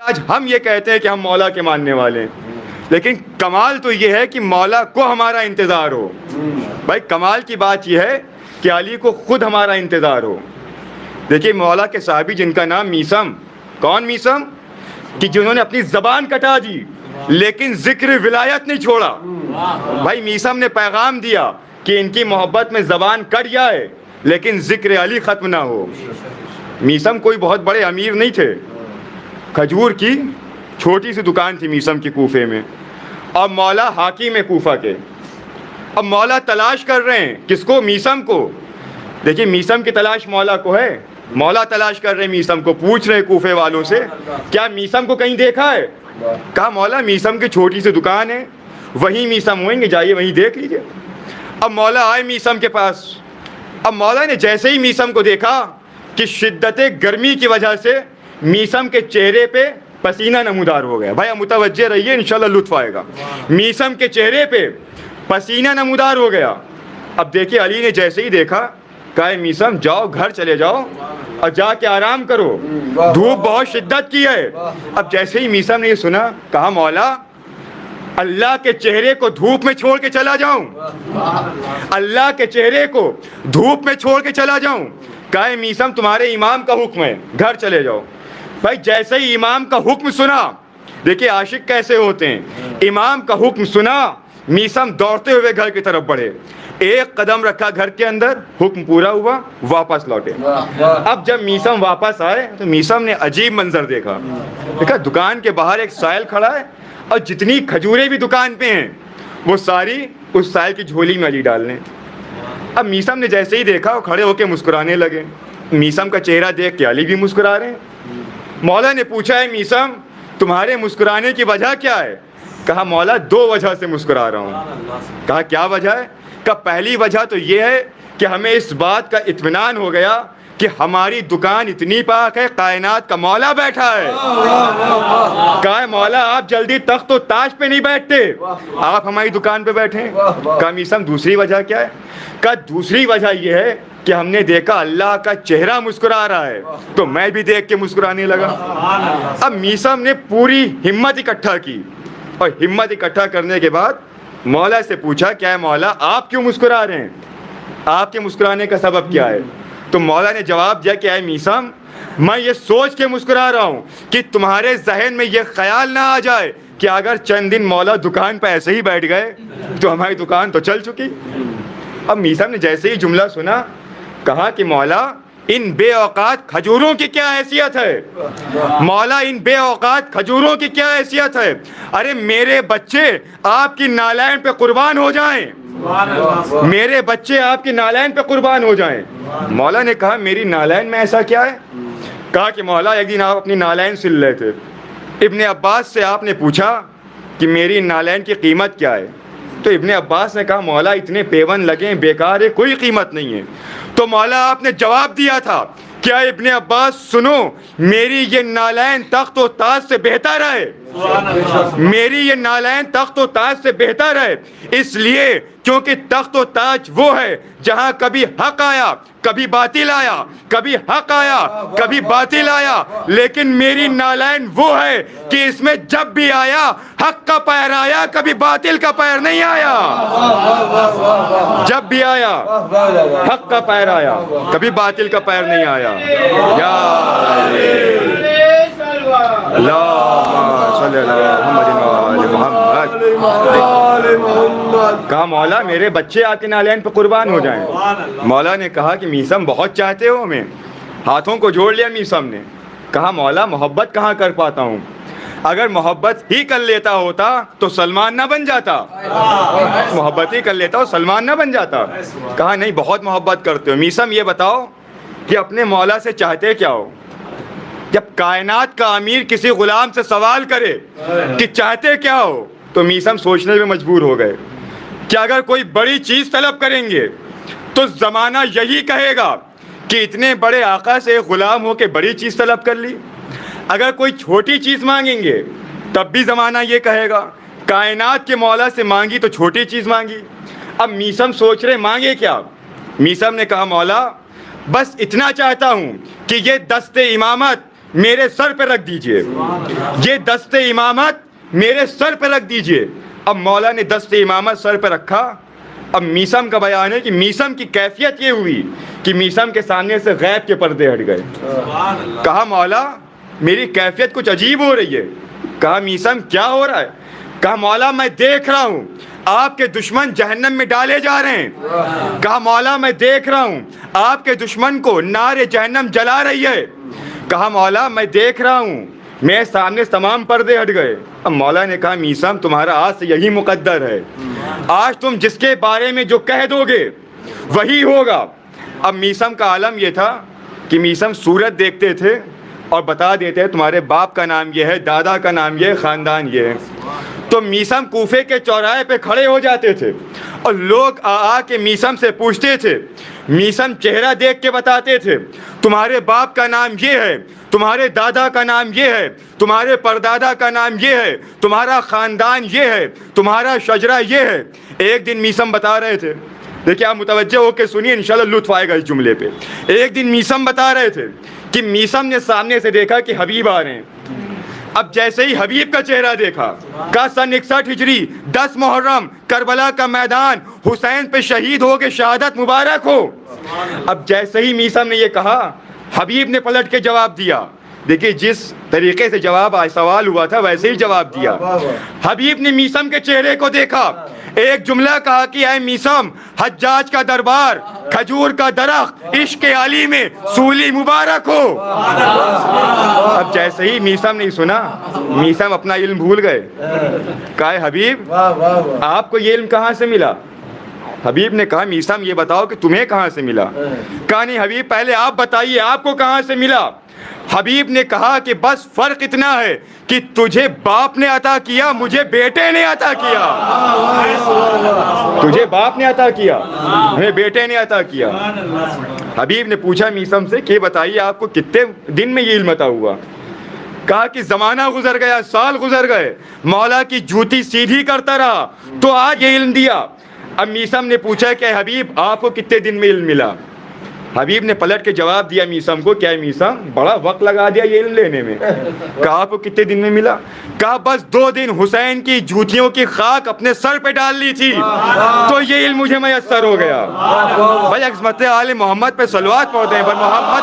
آج ہم یہ کہتے ہیں کہ ہم مولا کے ماننے والے ہیں، لیکن کمال تو یہ ہے کہ مولا کو ہمارا انتظار ہو۔ بھائی کمال کی بات یہ ہے کہ علی کو خود ہمارا انتظار ہو۔ دیکھیے مولا کے صحابی جن کا نام میثم، کون میثم؟ کہ جنہوں نے اپنی زبان کٹا دی لیکن ذکر ولایت نہیں چھوڑا۔ بھائی میثم نے پیغام دیا کہ ان کی محبت میں زبان کٹ جائے لیکن ذکر علی ختم نہ ہو۔ میثم کوئی بہت بڑے امیر نہیں تھے، کھجور کی چھوٹی سی دکان تھی میثم کی کوفے میں، اور مولا حاکم ہے کوفہ کے۔ اب مولا تلاش کر رہے ہیں کس کو؟ میثم کو۔ دیکھیے میثم کی تلاش مولا کو ہے، مولا تلاش کر رہے ہیں میثم کو، پوچھ رہے ہیں کوفے والوں سے کیا میثم کو کہیں دیکھا ہے؟ کہا مولا میثم کی چھوٹی سی دکان ہے، وہیں میثم ہوئیں گے، جائیے وہیں دیکھ لیجیے۔ اب مولا آئے میثم کے پاس۔ اب مولا نے جیسے ہی میثم کو دیکھا کہ شدت گرمی کی وجہ سے میثم کے چہرے پہ پسینہ نمودار ہو گیا۔ بھائی متوجہ رہیے، انشاءاللہ لطف آئے گا۔ میثم کے چہرے پہ پسینہ نمودار ہو گیا۔ اب دیکھیے علی نے جیسے ہی دیکھا کہا میثم جاؤ گھر چلے جاؤ اور جا کے آرام کرو، دھوپ بہت شدت کی ہے۔ اب جیسے ہی میثم نے یہ سنا کہا مولا اللہ کے چہرے کو دھوپ میں چھوڑ کے چلا جاؤں، اللہ کے چہرے کو دھوپ میں چھوڑ کے چلا جاؤں؟ کہا میثم تمہارے امام کا حکم ہے، گھر چلے جاؤ۔ بھائی جیسے ہی امام کا حکم سنا، دیکھیے عاشق کیسے ہوتے ہیں، امام کا حکم سنا میثم دوڑتے ہوئے گھر کی طرف بڑھے، ایک قدم رکھا گھر کے اندر، حکم پورا ہوا، واپس لوٹے۔ اب جب میثم واپس آئے تو میثم نے عجیب منظر دیکھا۔ دیکھا دکان کے باہر ایک سائل کھڑا ہے اور جتنی کھجوریں بھی دکان پہ ہیں وہ ساری اس سائل کی جھولی میں علی ڈال لیں۔ اب میثم نے جیسے ہی دیکھا وہ کھڑے ہو کے مسکرانے لگے۔ میثم کا چہرہ دیکھ کے علی بھی مسکرا رہے ہیں۔ مولا نے پوچھا ہے میثم تمہارے مسکرانے کی وجہ کیا ہے؟ کہا مولا دو وجہ سے مسکرا رہا ہوں۔ کہا کیا وجہ ہے؟ کہا پہلی وجہ تو یہ ہے کہ ہمیں اس بات کا اطمینان ہو گیا کہ ہماری دکان اتنی پاک ہے کائنات کا مولا بیٹھا ہے۔ کہا مولا آپ جلدی تخت و تاج پہ نہیں بیٹھتے، آپ ہماری دکان پہ بیٹھیں۔ کہا میثم دوسری وجہ کیا ہے؟ کہا دوسری وجہ یہ ہے کہ ہم نے دیکھا اللہ کا چہرہ مسکرا رہا ہے تو میں بھی دیکھ کے مسکرانے لگا۔ اب میثم نے پوری ہمت اکٹھا کی اور ہمت اکٹھا کرنے کے بعد مولا سے پوچھا کیا ہے مولا آپ کیوں مسکرا رہے ہیں، آپ کے مسکرانے کا سبب کیا ہے؟ تو مولا نے جواب دیا کہ اے میثم میں یہ سوچ کے مسکرا رہا ہوں کہ تمہارے ذہن میں یہ خیال نہ آ جائے کہ اگر چند دن مولا دکان پہ ایسے ہی بیٹھ گئے تو ہماری دکان تو چل چکی۔ اب میثم نے جیسے ہی جملہ سنا کہا کہ مولا ان بے اوقات کھجوروں کی کیا حیثیت ہے، مولا ان بے اوقات کھجوروں کی کیا حیثیت ہے؟ ارے میرے بچے آپ کی نالین پہ قربان ہو جائیں، میرے بچے آپ کی نالین پہ قربان ہو جائیں۔ مولا نے کہا میری نالین میں ایسا کیا ہے؟ کہا کہ مولا ایک دن آپ اپنی نالین سل رہے تھے، ابن عباس سے آپ نے پوچھا کہ میری نالین کی قیمت کیا ہے؟ تو ابن عباس نے کہا مولا اتنے پیون لگیں بیکار ہے، کوئی قیمت نہیں ہے۔ تو مولا آپ نے جواب دیا تھا کیا ابن عباس سنو میری یہ نالین تخت و تاج سے بہتر ہے، میری یہ نالین تخت و تاج سے بہتر ہے، اس لیے کیونکہ تخت و تاج وہ ہے جہاں کبھی حق آیا کبھی باطل آیا، کبھی حق آیا کبھی باطل آیا، لیکن میری نالین وہ ہے کہ اس میں جب بھی آیا حق کا پیر آیا، کبھی باطل کا پیر نہیں آیا۔ جب بھی آیا حق کا پیر آیا، کبھی باطل کا پیر نہیں آیا۔ یا اللہم صلی اللہ محمد۔ کہا مولا میرے بچے آپ کے نالین پہ قربان ہو جائیں۔ مولا نے کہا کہ میثم بہت چاہتے ہو ہمیں؟ ہاتھوں کو جوڑ لیا میثم نے، کہا مولا محبت کہاں کر پاتا ہوں، اگر محبت ہی کر لیتا ہوتا تو سلمان نہ بن جاتا، محبت ہی کر لیتا ہو سلمان نہ بن جاتا۔ کہا نہیں بہت محبت کرتے ہو۔ میثم یہ بتاؤ کہ اپنے مولا سے چاہتے کیا ہو؟ جب کائنات کا امیر کسی غلام سے سوال کرے کہ چاہتے کیا ہو تو میثم سوچنے میں مجبور ہو گئے کہ اگر کوئی بڑی چیز طلب کریں گے تو زمانہ یہی کہے گا کہ اتنے بڑے آقا سے غلام ہو کے بڑی چیز طلب کر لی، اگر کوئی چھوٹی چیز مانگیں گے تب بھی زمانہ یہ کہے گا کائنات کے مولا سے مانگی تو چھوٹی چیز مانگی۔ اب میثم سوچ رہے مانگے کیا؟ میثم نے کہا مولا بس اتنا چاہتا ہوں کہ یہ دست امامت میرے سر پہ رکھ دیجئے, یہ دست امامت میرے سر پہ رکھ دیجئے. اب مولا نے دست امامت سر پہ رکھا. اب میثم کا بیان ہے کہ میثم کی کیفیت یہ ہوئی کہ میثم کے سامنے سے غیب کے پردے ہٹ گئے. کہا مولا میری کیفیت کچھ عجیب ہو رہی ہے. کہا میثم کیا ہو رہا ہے؟ کہا مولا میں دیکھ رہا ہوں آپ کے دشمن جہنم میں ڈالے جا رہے ہیں. کہا مولا میں دیکھ رہا ہوں آپ کے دشمن کو نار جہنم جلا رہی ہے. کہا مولا میں دیکھ رہا ہوں میرے سامنے تمام پردے ہٹ گئے. اب مولا نے کہا میثم تمہارا آج سے یہی مقدر ہے, آج تم جس کے بارے میں جو کہہ دو گے وہی ہوگا. اب میثم کا عالم یہ تھا کہ میثم صورت دیکھتے تھے اور بتا دیتے تمہارے باپ کا نام یہ ہے, دادا کا نام یہ ہے, خاندان یہ ہے. تو میثم کوفے کے چوراہے پہ کھڑے ہو جاتے تھے اور لوگ آ کے میثم سے پوچھتے تھے. میثم چہرہ دیکھ کے بتاتے تھے تمہارے باپ کا نام یہ ہے, تمہارے دادا کا نام یہ ہے, تمہارے پردادا کا نام یہ ہے, تمہارا خاندان یہ ہے, تمہارا شجرہ یہ ہے. ایک دن میثم بتا رہے تھے, دیکھیں آپ متوجہ ہو کے سنیے انشاءاللہ لطف آئے گا اس جملے پہ. ایک دن میثم بتا رہے تھے کہ میثم نے سامنے سے دیکھا کہ حبیب آ رہے ہیں. اب جیسے ہی حبیب کا چہرہ دیکھا, کا سن 61 ہجری 10 محرم کربلا کا میدان, حسین پہ شہید ہو کے شہادت مبارک ہو. اب جیسے ہی میثم نے یہ کہا حبیب نے پلٹ کے جواب دیا. دیکھیے جس طریقے سے جواب سوال ہوا تھا ویسے ہی جواب دیا. حبیب نے میثم کے چہرے کو دیکھا, ایک جملہ کہا کہ اے میثم حجاج کا دربار, کھجور کا درخت, عشق علی میں سولی مبارک ہو. اب جیسے ہی میثم نے سنا میثم اپنا علم بھول گئے. کہا حبیب آپ کو یہ علم کہاں سے ملا؟ حبیب نے کہا میثم یہ بتاؤ کہ تمہیں کہاں سے ملا؟ کہا نہیں حبیب پہلے آپ بتائیے آپ کو کہاں سے ملا. حبیب نے کہا کہ بس فرق اتنا ہے کہ تجھے باپ نے عطا کیا, مجھے بیٹے نے عطا کیا. تجھے باپ نے عطا کیا, ہمیں بیٹے نے عطا کیا. حبیب نے پوچھا میثم سے کہ بتائیے آپ کو کتنے دن میں یہ علم عطا ہوا؟ کہا کہ زمانہ گزر گیا, سال گزر گئے, مولا کی جوتی سیدھی کرتا رہا تو آج یہ علم دیا. اب میثم نے پوچھا کہ حبیب آپ کو کتنے دن میں علم ملا؟ حبیب نے پلٹ کے جواب دیا میثم کو, کیا ہے میثم بڑا وقت لگا دیا یہ علم لینے میں. کہا آپ کو کتنے دن میں ملا؟ کہا بس 2 دن حسین کی جوتیوں کی خاک اپنے سر پہ ڈال لی تھی تو یہ علم مجھے میسر ہو گیا. بھائی عظمت آل محمد پہ صلوات پڑھتے ہیں, پر محمد